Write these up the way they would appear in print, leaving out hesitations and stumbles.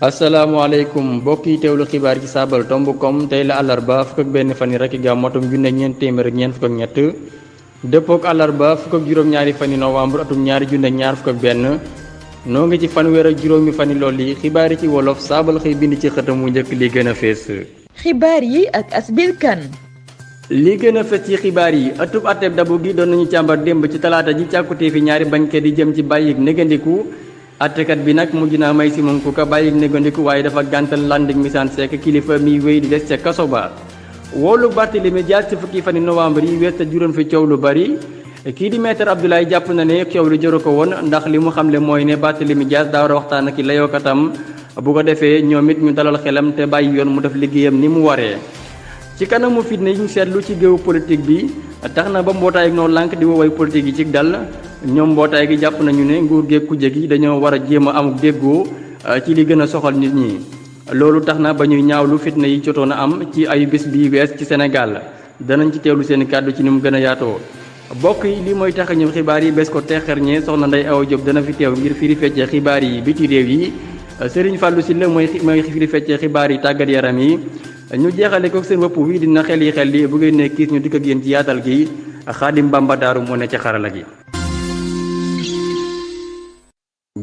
asalaamaaleykum mbokk yi teewlu xibaar ci saabal tomb com tey la àllarba fukk ak benn fan yi rek gaaw motum junne ñeent téeméer ak ñeent fukk ak ñett dëppook àllarba fukk ak juróom-ñaari fani novembre atum ñaari junne ñaar fukk ak benn noo ngi ci fanweer ak juróomi fani lool yi xibaar yi ci wolof saabal xëy bind ci xëtam mu njëkk li gën a fees. xibaar yi ak Asbil Kan. li gën a fees ci xibaar yi ëttub àtteeb dabu gi doon nañu càmbar démb ci talaata ji càkkutee fi ñaari bañkat yi jëm ci bàyyik négandiku attekat bi nag mujj naa may Simon Kuka bàyyik négandiku waaye dafa gàntal Landing Misaan Seck kilifa mi wéy di des ca kaso ba. woolu Barthélémy Dias ci fukki fani novembre yi wees te juróon fi coow lu bari kii di maître Abdoulaye jàpp na ne coow lu jëru ko woon ndax li mu xamle mooy ne Barthélémy Dias daa war a waxtaan ak layookatam bu ko defee ñoom it ñu dalal xelam te bàyyi yoon mu def liggéeyam ni mu waree. ci kanamu fitna yi ñu seetlu ci géewu politique bi tax na ba mbootaay ak noo lànk di wooway politique yi ci dal ñoom mbootaay gi jàpp nañu ne nguur geeg kujje gi dañoo war a jéem a amuk déggoo ci li gën a soxal nit ñi. loolu tax na ba ñuy ñaawlu fitna yi jotoon a am ci ay bés bi wees ci Sénégal danañ ci teewlu seen kàddu ci ni mu gën a yaatoo. bokk yi li mooy tax ñëw xibaar yi bés ko texerñe soxna Ndeye Awa Diop dana fi teew ngir firi feccee xibaar yi bi ci réew yi Serigne Fallou Sylla mooy firi feccee xibaar yi tàggat yaram yi. ñu jeexale ko seen bopp wi dina xel yi bu ngeen ne kiis ñu dikk ak yéen ci yaatal gi Xaadim Bamba Daaru moo ne ci xarala gi.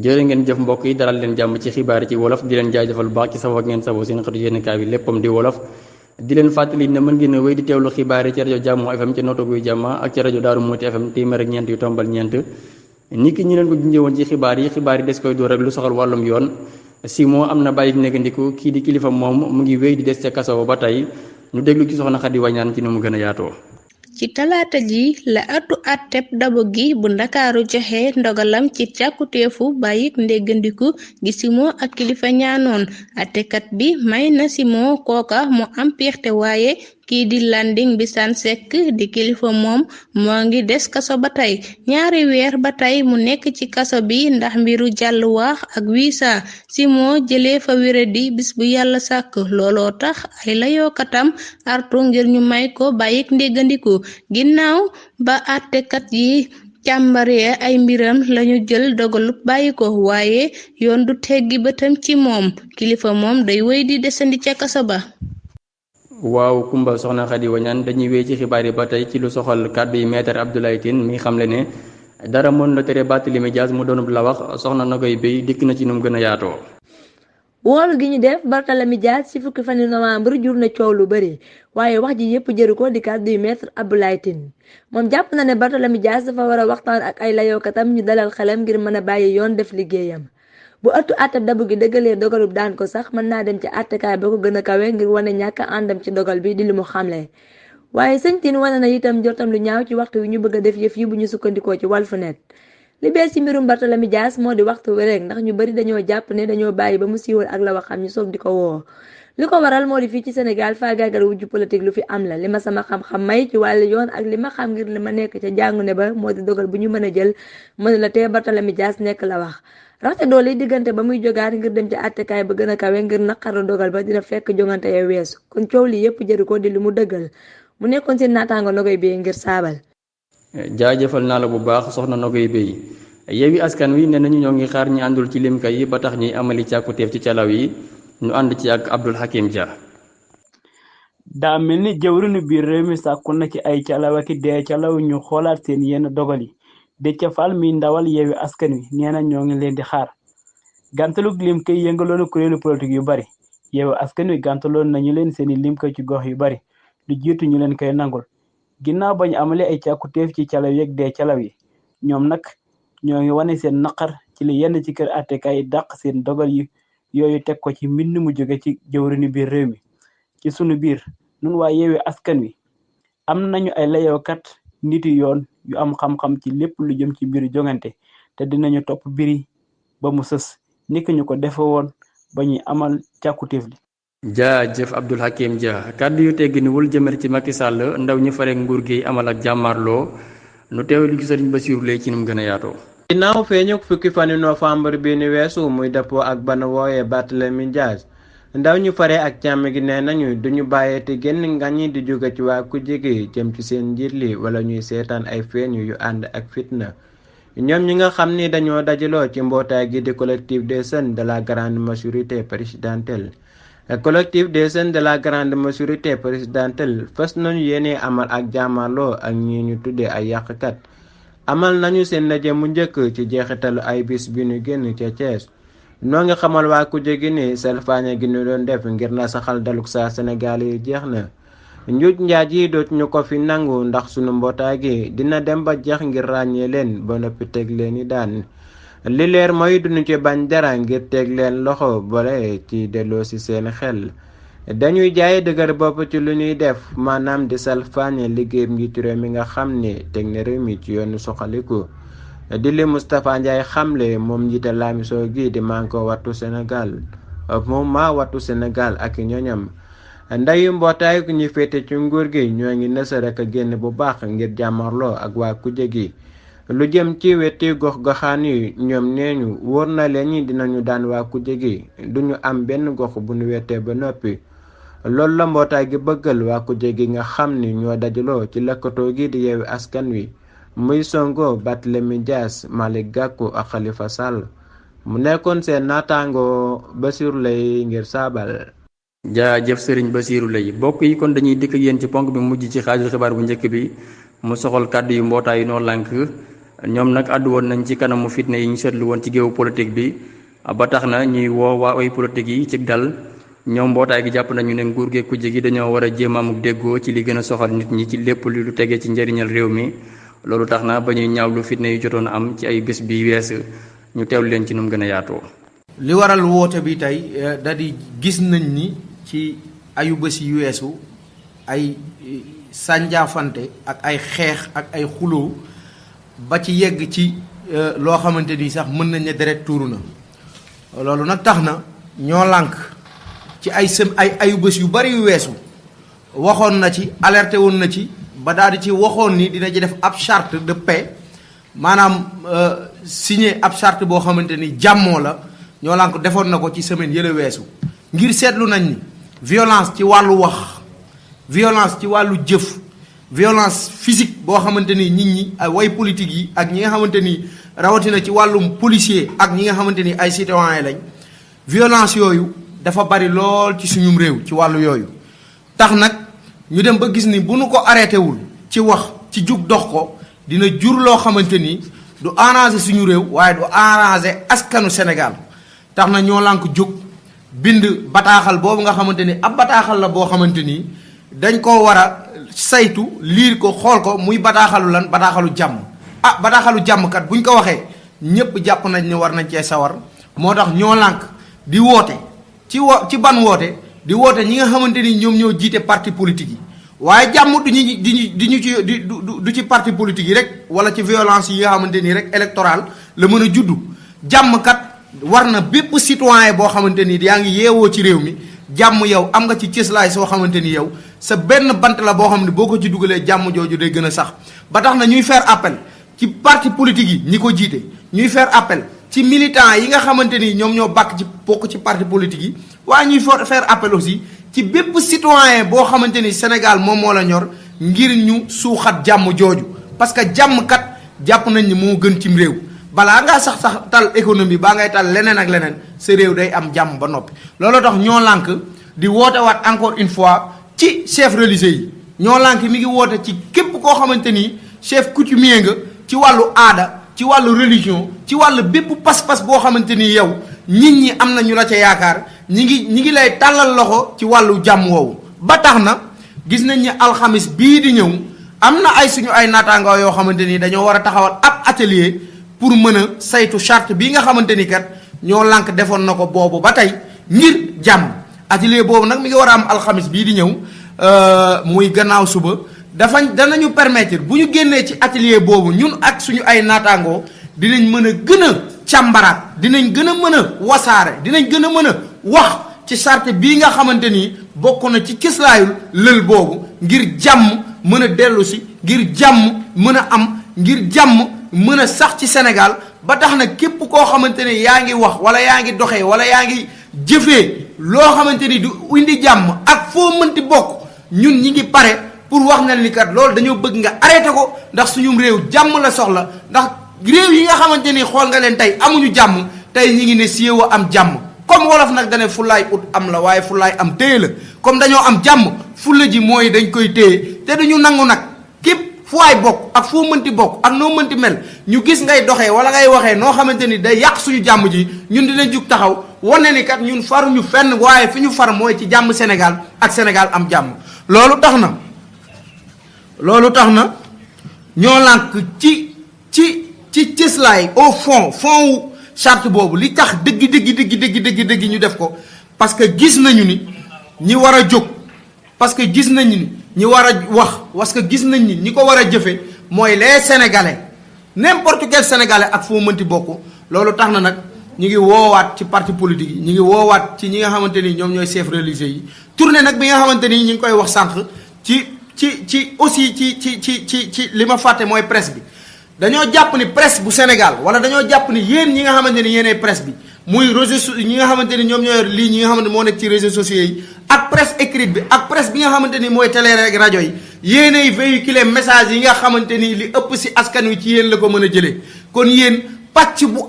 jërë ngeen jëf mbokk yi dalal leen jàmm ci xibaar ci wolof di leen jaajëfal bu baax ci safoo ak ngeen safoo seen xëtu yéenekaay bi léppam di wolof di leen fàttali ne mën ngeen a wéy di teewlu xibaar yi ci rajo Jàmm FM ci Notto Gouye Jàmm ak ci rajo Daaru Muuti FM téeméer ak ñeent yu tombal ñeent nit ki ñu leen ko junjee woon ci xibaar yi des koy door rek lu soxal wàllum yoon Simon am na bàyyi négandiku kii di kilifa moom mu ngi wéy di des ca kaso ba tey ñu déglu ci soxna Xadi Wañaan ci ni mu gën a yaatoo. ci talaata ji la atu àtteb dabo gi bu ndakaaru joxe ndogalam ci càkkuteefu bàyyik ndéggandiku gi Simon ak kilifa ñaanoon àttekat bi may na Simon kooka mu am peexte waaye kii di Landing Bisaan Seck di kilifa moom moo ngi des kaso ba tey ñaari weer ba tey mu nekk ci kaso bi ndax mbiru jàll waax ak visa Simon jëlee fa wéradi bis bu yàlla sàkk looloo tax ay layookatam artu ngir ñu may ko bàyyik ndéggandiku ginnaaw ba àttekat yi càmbaree ay mbiram lañu jël dogalub bàyyi ko waaye yoon du teggi bëtam ci moom kilifa moom day wéy di desandi ca kaso ba. waaw Kumba soxna Xadi Wañaan dañuy wéy ci xibaar yi ba tey ci lu soxal kàddu yi maître Abdoulaye Tine mi xamle ne dara mën na tere Barthélémy Dias mu doonub la wax soxna Nogaye Bey dikk na ci nu mu gën a yaatoo. woolu gi ñu def Barthélémy Dias ci fukki fani novembre jur na coow lu bari waaye wax ji yépp jëru ko di kàddu yu maître Abdoulaye Tine moom jàpp na ne Barthélémy Dias dafa war a waxtaan ak ay layookatam ñu dalal xelam ngir mën a bàyyi yoon def liggéeyam bu ëttu àttab dabu gi dëggalee dogalub daan ko sax mën naa dem ci àttekaay ba ko gën a kawe ngir wane ñàkk àndam ci dogal bi di li mu xamle waaye sëñ Tine wane na itam jortam lu ñaaw ci waxtu wi ñu bëgg a def yëf yi bu ñu sukkandikoo ci Walfnet li bees ci mbirum Barthélémy Dias moo di waxtu wi rek ndax ñu bari dañoo jàpp ne dañoo bàyyi ba mu siiwal ak la waxam ñu soog di ko woo li ko waral moo di fii ci Sénégal faagaagal wujju politique lu fi am la li ma sama xam-xam may ci wàllu yoon ak li ma xam ngir li ma nekk ca jàngu ne ba moo di dogal bu ñu mën a jël mën la tee Barthélémy Dias nekk la wax raxte doole yi diggante ba muy jogaat ngir dem ci àttekaay ba gën a kawe ngir naqaru dogal ba dina fekk jongante ya weesu kon coow li yépp jëru ko di li mu dëggal mu nekkoon seen naataango Nogaye Bey ngir saabal. jaajëfal naa la bu baax soxna Nogaye Bey Yewwi Askan Wi ne nañu ñoo ngi xaar ñi àndul ci limka yi ba tax ñuy amali càkkuteef ci calaw yi ñu ànd ci ak Abdul Hakim Dia. daa mel ni jëwriñu biir réew mi sàkku na ci ay calaw ak dee calaw ñu xoolaat seen yenn dogal yi Déthié Fall mi ndawal Yewwi Askan Wi nee na ñoo ngi leen di xaar gàntalug limka yi yëngaloon kuréelu politique yu bari Yewwi Askan Wi gàntaloon nañu leen seeni limka ci gox yu bari lu jiitu ñu leen koy nangul ginnaaw bañu amale ay càkkuteef ci calaw yeeg dee calaw yi ñoom nag ñoo ngi wane seen naqar ci li yenn ci kër àttekaay yi dàq seen dogal yi yooyu teg ko ci mbind mu jóge ci jëwriñu biir réew mi ci sunu biir nun waa Yewwi Askan Wi am nañu ay layookat niti yoon yu am xam-xam ci lépp lu jëm ci mbiru jongante te dinañu topp biri ba mu sës niki ñu ko defe woon ba ñuy amal càkkutéef li jaajëf Abdul Hakim Dia kàddu yu tegginiwul jëmale ci Macky Sall ndaw ñu farek nguur gi amal ak jàmmaarloo nu teewlu ci Sëriñ Bassirou Lay ci nu mu gën a yaatoo. ginnaaw feeñuk fukki fani novembre bi ni weesu muy dëppoo ak bana wooyee Barthélémy Dias ndaw ñu fare ak càmm gi nee nañu duñu bàyyeeti génn ngañi di jóge ci waa kujje gi jëm ci seen njiit li wala ñuy seetaan ay feeñ yu ànd ak fitna ñoom ñi nga xam ni dañoo dajaloo ci mbootaay gi di collectif des jeunes de la grande majorité présidentielle. Collectif des jeunes de la grande majorité présidentielle fas nañu yéene amal ak jàmmarloo ak ñi ñu tuddee ay yàqkat. amal nañu seen ndaje mu njëkk ci jeexitalu ay bis bi ñu génn ca Thiès. noo ngi xamal waa kuje gi ni salfaañe gi ñu doon def ngir na saxal daluk saa Sénégal yi jeex na. njuuj njaaj yi dootuñu ko fi nangu ndax sunu mbootaay gi dina dem ba jeex ngir ràññee leen ba noppi teg leen i daan. li leer mooy duñu ci bañ dara ngir teg leen loxo boole ci delloo si seen xel. dañuy jaay dëgër bopp ci lu ñuy def maanaam di salfaañe liggéey njiitu réew mi nga xam ne teg na réew mi ci yoonu soxaliku. di li Moustapha Ndiaye xamle moom njiite laamisoo gi di Manko Wattu Sénégal mouvement Wattu Sénégal ak ñoñam. ndayu mbootaay ku ñu féete ci nguur gi ñoo ngi nësa rek a génn bu baax ngir jàmmarloo ak waa kuje gi. lu jëm ci weti gox-goxaan yi ñoom neeñu wóor na leen ñi dinañu daan waa kuje gi duñu am benn gox bu ñu wetee ba noppi. loolu la mbootaay gi bëggal waa kuje gi nga xam ni ñoo dajaloo ci lëkkatoo gi di Yewwi Askan Wi muy Sonko Barthélémy Dias Malick Gakou ak Khalifa Sall mu nekkoon seen naataango Bassirou Lay ngir saabal. jaajëf sëriñ Bassirou Lay bokk yi kon dañuy dikk ak yéen ci ponk bi mujj ci xaaju xibaar bu njëkk bi mu soxal kàddu yu mbootaay noo lànk ñoom nag àddu woon nañ ci kanamu fitna yi ñu seetlu woon ci géewu politique bi ba tax na ñuy woo waa ay politique yi ci dal. ñoom mbootaay gi jàpp nañu ne nguur gi kujje gi dañoo war a jéem amuk déggoo ci li gën a soxal nit ñi ci lépp lu tegee ci njëriñal réew mi loolu tax na ba ñuy ñaawlu fitna yu jotoon am ci ay bés bi wees ñu teewlu leen ci nu mu gën a yaatoo. li waral woote bi tey da di gis nañ ni ci ayu bés yu weesu ay sànjaafante ak ay xeex ak ay xuloo ba ci yegg ci loo xamante ni sax mën nañ ne deret tuuru na loolu nag tax na ñoo lànk ci ay ayu bés yu bari yu weesu waxoon na ci alerté woon na ci ba daal di ci waxoon ni dina ci def ab charte de paix maanaam signé ab charte boo xamante ni jàmmoo la ñoo lànk defoon na ko ci semaine yële weesu ngir seetlu nañ ni violence ci wàllu wax violence ci wàllu jëf violence physique boo xamante ni nit ñi ay way politique yi ak ñi nga xamante ni rawatina ci wàllum policier ak ñi nga xamante ni ay citoyen lañ violence yooyu dafa bari lool ci suñum réew ci wàllu yooyu tax nag ñu dem ba gis ni bu nu ko arrêté wul ci wax ci jug dox ko dina jur loo xamante ni du arranger suñu réew waaye du arranger askanu Sénégal tax na ñoo lànk jóg bind bataaxal boobu nga xamante ni ab bataaxal la boo xamante ni dañ ko war a saytu liir ko xool ko muy bataaxalu lan bataaxalu jàmm bataaxalu jàmm kat buñ ko waxee ñépp jàpp nañ ne war nañ cee sawar moo tax ñoo lànk di woote ci ban woote di woote ñi nga xamante ni ñoom ñoo jiite parti politique yi waaye jàmm du ci parti politique yi rek wala ci violence yi nga xamante ni rek électoral la mën a juddu jàmm kat war na bépp citoyen boo xamante ni yaa ngi yeewoo ci réew mi jàmm yow am nga ci cëslaay soo xamante ni yow sa benn bant la boo xam ne boo ko ci dugalee jàmm jooju day gën a sax ba tax na ñuy faire appel ci parti politique yi ñi ko jiite ñuy faire appel ci militants yi nga xamante ni ñoom ñoo bokk ci parti politique yi waaye ñuy faire appel aussi ci bépp citoyen boo xamante ni Sénégal moom moo la ñor ngir ñu suuxat jàmm jooju parce que jàmm kat jàpp nañ ni moo gën cim réew balaa ngaa sax tal économie baa ngay tal leneen ak leneen sa réew day am jàmm ba noppi. looloo tax ñoo lànk di woote waat encore une fois ci chef religieux yi ñoo lànk mi ngi woote ci képp koo xamante ni chef coutumier nga ci wàllu aada ci wàllu religion ci wàllu bépp pas-pas boo xamante ni yow nit ñi am na ñu la ca yaakaar ñi ngi lay tàllal loxo ci wàllu jàmm woowu. ba tax na gis nañ ni alxamis bii di ñëw am na ay suñu ay naataangoo yoo xamante ni dañoo war a taxawal ab atelier pour mën a saytu charte bii nga xamante ni kat ñoo lànk defoon na ko boobu ba tey ngir jàmm. atelier boobu nag mi ngi war a am alxamis bii di ñëw muy gannaaw suba danañu permettre bu ñu génnee ci atelier boobu ñun ak suñu ay naataangoo dinañ mën a gën a càmbaraat dinañ gën a mën a wasaare dinañ gën a mën a wax ci charte bii nga xamante ni bokk na ci kislaayul lël boobu ngir jàmm mën a dellu si ngir jàmm mën a am ngir jàmm mën a sax ci Sénégal ba tax na képp koo xamante ni yaa ngi wax wala yaa ngi doxee wala yaa ngi jëfee loo xamante ni du indi jàmm ak foo mënti bokk ñun ñi ngi pare pour wax na ni kat loolu dañoo bëgg nga arrêté ko ndax suñu réew jàmm la soxla ndax réew yi nga xamante ni xool nga leen tey amuñu jàmm tey ñi ngi ne siiwa am jàmm comme wolof nag dane fulaay ut am la waaye fulaay am téye la comme dañoo am jàmm fulla ji mooy dañ koy téye te duñu nangu nag képp fu waay bokk ak foo mënti bokk ak noo mënti mel ñu gis ngay doxee wala ngay waxee noo xamante ni day yàq suñu jàmm ji ñun dinañ jug taxaw wane ni kat ñun faruñu fenn waaye fi ñu far mooy ci jàmm Sénégal ak Sénégal am jàmm loolu tax na ñoo lànk ci cëslaay au fond wu charte boobu li tax dëgg ñu def ko parce que gis nañu ni ñi war a jóg parce que gis nañu ni ñi war a wax parce que gis nañ ni ñi ko war a jëfe mooy les sénégalais n'importe quel sénégalais ak foo mënti bokk loolu tax na nag ñi ngi woowaat ci parti politique yi ñi ngi woowaat ci ñi nga xamante ni ñoom ñooy chef religieux yi tournée nag bi nga xamante ni ñi ngi koy wax sànq ci aussi ci li ma fàtte mooy presse bi dañoo jàpp ni presse bu Sénégal wala dañoo jàpp ni yéen ñi nga xamante ni yéenay presse bi muy réseaux ñi nga xamante ni ñoom ñoo yor lii ñi nga xamante moo nekk ci réseaux sociaux yi ak presse écrite bi ak presse bi nga xamante ni mooy télé rek rajo yi yéenay véhiculer message yi nga xamante ni li ëpp si askan wi ci yéen la ko mën a jëlee kon yéen pàcc bu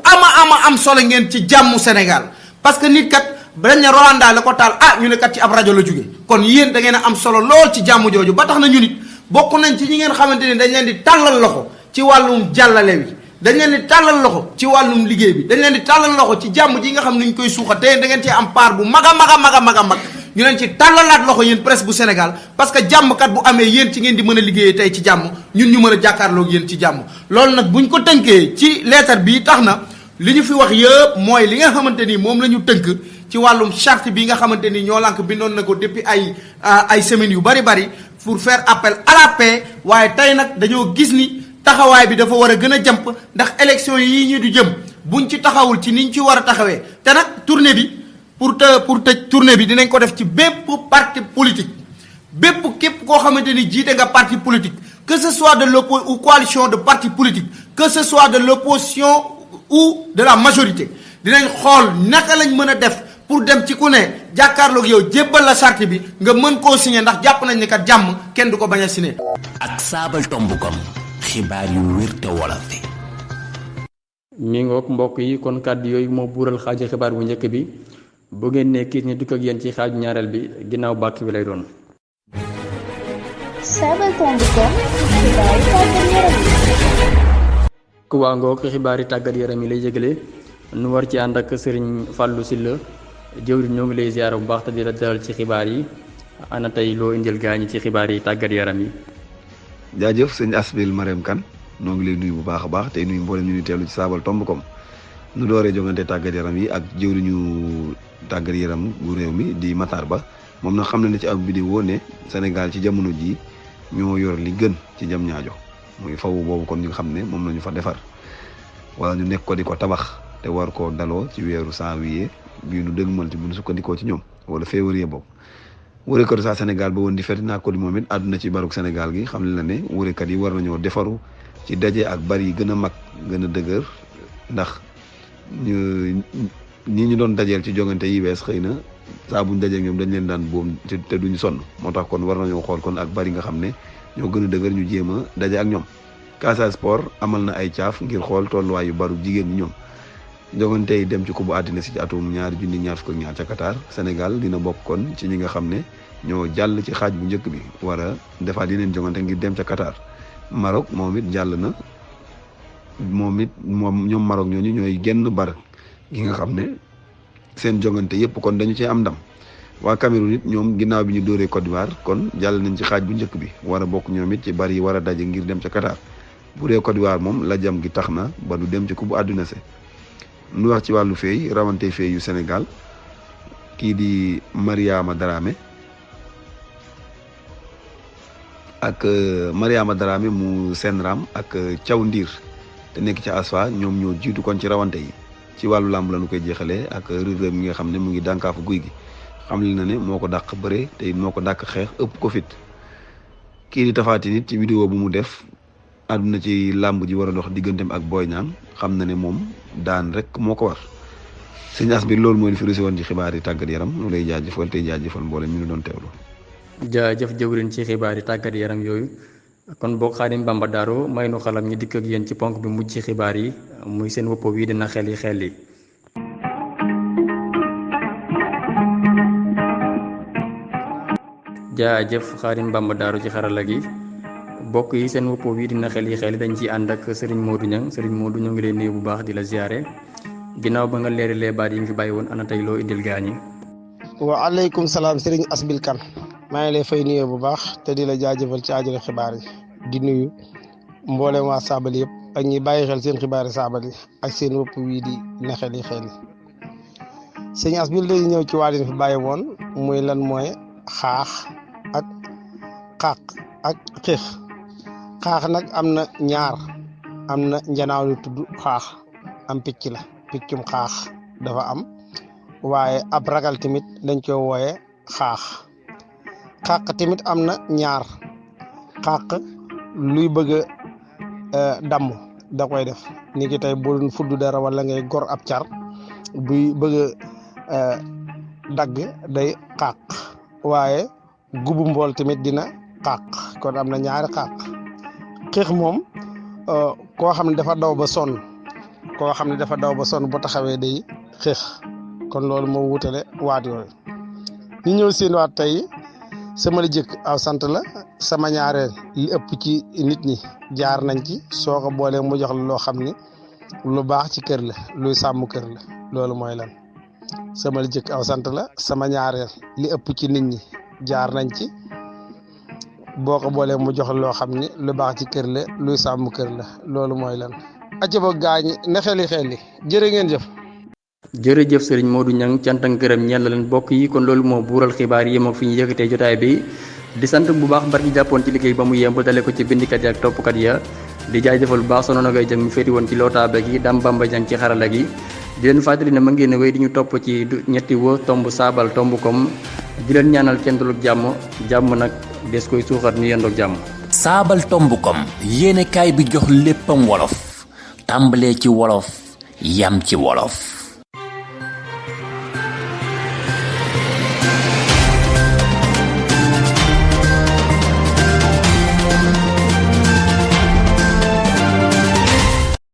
am solo ngeen ci jàmmu Sénégal parce que nit kat dañ ne Rwanda la ko taal ñu ne kat ci ab rajo la jóge kon yéen da ngeen a am solo lool ci jàmm jooju ba tax na ñu nit bokk nañ ci ñi ngeen xamante ni dañ leen di tàllal loxo ci wàllum jàllale wi dañ leen di tàllal loxo ci wàllum liggéey bi dañ leen di tàllal loxo ci jàmm ji nga xam ne ñu koy suuxa te da ngeen cee am part bu mag ñu leen ci tàllalaat loxo yéen presse bu Sénégal parce que jàmmkat bu amee yéen ci ngeen di mën a liggéeyee tey ci jàmm ñun ñu mën a jàkkaarloog yéen ci jàmm loolu nag buñ ko tënkee ci leetar bi tax na li ñu fi wax yëpp mooy li nga xamante ni moom la ñu tënk ci wàllum charte bi nga xamante ni ñoo lànk bindoon na ko depuis ay semaines yu bari pour faire appel à la paix waaye tey nag dañoo gis ni taxawaay bi dafa war a gën a jàmp ndax élection yi ñu du jëm buñ ci taxawul ci niñ ci war a taxawee te nag tournée bi pour tëj tournée bi dinañ ko def ci bépp parti politique bépp képp koo xamante ni jiite nga parti politique que ce soit de l'opposition ou coalition de parti politique que ce soit de l'opposition ou de la majorité dinañ xool naka lañ mën a def pour dem ci ku ne jàkkaarloog yow jébbal la charte bi nga mën koo signé ndax jàpp nañ ne kat jàmm kenn du ko bañ a signé. ak saabal tombukom xibaar yu wér te wolof. mi ngoog mbokk yi kon kàddu yooyu moo buural xaaju xibaar bu njëkk bi bu ngeen ne kiis ñu dukk ak yéen ci xaaju ñaareel bi ginnaaw bàkk bi lay doon. ku waa ngoog xibaari tàggat yaram yi lay yëgale nu war ci ànd ak Serigne Fallou Sylla jëwriñ ñoo ngi lay ziar bu baax te di la dalal ci xibaar yi ana tey loo indil gaañi ci xibaar yi tàggat yaram yi. jaajëf sëñ Asbil Marème Kane noo ngi lay nuyu bu baax a baax tey nuyu mboolem ñu teelu ci saabal tomb-kom nu dooree jongante tàggat yaram yi ak jëwriñu tàggat yaram bu réew mi di Matar Ba moom nag xam na ne ci ab vidéo ne Sénégal ci jamono ji ñoo yor li gën ci jam ñaajo muy fawu boobu kon ñu nga xam ne moom la ñu fa defar wala ñu nekk ko di ko tabax te war koo daloo ci weeru janvier bii nu dëgmal ci bu nu sukkandikoo ci ñoom wala février boobu wóorekat saa Sénégal ba woon di feti naa ko di moom it àdduna ci baruk Sénégal gi xam ne la ne wóorekat yi war nañoo defaru ci daje ak bari yi gën a mag gën a dëgër ndax ñi ñu doon dajeel ci jongante yi wees xëy na saa buñ dajee ñoom dañ leen daan boom te duñu sonn moo tax kon war nañoo xool kon ak bari nga xam ne ñoo gën a dëgër ñu jéem a daje ak ñoom Casa Sport amal na ay caaf ngir xool tolluwaay yu baru jigéen ñi ñoom jongante yi dem ci coupe àddina si ci atum 2022 ca Qatar Sénégal dina bokk kon ci ñi nga xam ne ñoo jàll ci xaaj bu njëkk bi war a defaat yeneen jongante ngir dem ca Qatar Maroc moom it jàll na ñoom Maroc ñooñu ñooy genn bar gi nga xam ne seen jongante yépp kon dañu cee am ndam waa Cameroun it ñoom ginnaaw bi ñu dóoree Côte d'Ivoire kon jàll nañ ci xaaj bu njëkk bi war a bokk ñoom it ci bari yi war a daje ngir dem ca Qatar bu dee Côte d'Ivoire moom la jam gi tax na ba du dem ci coupe àdduna si nu wax ci wàllu feey rawante feey yu Sénégal kii di Mariama Dramé mu Senram ak Thiaw Ndiir te nekk ci Asfa ñoom ñoo jiitu kon ci rawante yi ci wàllu làmb la nu koy jeexalee ak Reug Reug mi nga xam ne mu ngi dànkaafu guy gi xam li na ne moo ko dàq bëre te moo ko dàq xeex ëpp ko fit kii di Tapha Tine it ci vidéo bu mu def àdduna ci làmb ji war a dox digganteem ak Boy Niang xam na ne moom daan rek moo ko war sëñ as bi loolu mooy li fi rusi woon ci xibaar yi tàggat yaram ñu lay jaajëfal tey jaajëfal mboolem ñu doon teewlu. jaajëf jëwriñ ci xibaar yi tàggat yaram yooyu kon boog Xaadim Bamba Daaru may nu xalam ñi dikk ak yéen ci ponk bi mujj ci xibaar yi muy seen wopp wi dina xel yi jaajëf Xaadim Bamba Daaru ci xarala gi bokk yi seen wopp wi dina xel yi dañ ci ànd ak Serigne Modou Niang Serigne Modou ñoo ngi lay nuyu bu baax di la ziare ginnaaw ba nga leeralee baat yi nga fi bàyyi woon ana tey loo indil gaañi. wa aleykum salaam Serigne Asbil Kan maa ngi lay fay nuyoo bu baax te di la jaajëfal ci aajale xibaar yi di nuyu mboolem waa Saabali yëpp ak ñi bàyyi xel seen xibaari Saabali ak seen wopp wii di na xel yi sëñ Asbil dañu ñëw ci wàllin fi bàyyi woon muy lan mooy xaax ak xaaq ak xiix xaax nag am na ñaar am na njanaaw lu tudd xaax am picc la piccum xaax dafa am waaye ab ragal tamit dañ koy wooye xaax xàq tamit am na ñaar xàq luy bëgg a damm da koy def ni ki tey boo doon fudd dara wala ngay gor ab car buy bëgg a dagg day xàq waaye gubu mbool tamit dina xàq kon am na ñaari xàq xiix moom koo xam ne dafa daw ba sonn bu taxawee day xiix kon loolu moo wutale waat yooyu ñu ñëw seen waat tey sama la jëkk aw sant la sama ñaareel li ëpp ci nit ñi jaar nañ ci soo ko boolee mu jox la loo xam ni lu baax ci kër la luy sàmm kër la loolu mooy lan sama la jëkk aw sant la sama ñaareel li ëpp ci nit ñi jaar nañ ci boo ko boolee mu jox la loo xam ni lu baax ci kër la luy sàmm kër la loolu mooy lan acca ba gaañi ne xeli jërë ngeen jëf jërëjëf Serigne Modou Niang cant ak ngërëm ñeel na leen bokk yi kon loolu moo buural xibaar yi moom fi ñu yëkkatee jotaay bi di sant bu baax mbar ñi jàppoon ci liggéey ba mu yem ba dale ko ci bindikat yi ak toppkat ya di jaajëfal bu baax sonoon ngay jëng mu féeti woon ci lootaaba gi Dame Bamba Dieng ci xarala gi di leen fàttali ne ma ngeen wéy di ñu topp ci ñetti wër tomb saabal tomb kom di leen ñaanal kendaluk jàmm nag des koy suuxat ñu yendoog jàmm. saabal tomb kom yéene kaay bi jox léppam wolof tàmbalee ci wolof yam ci wolof.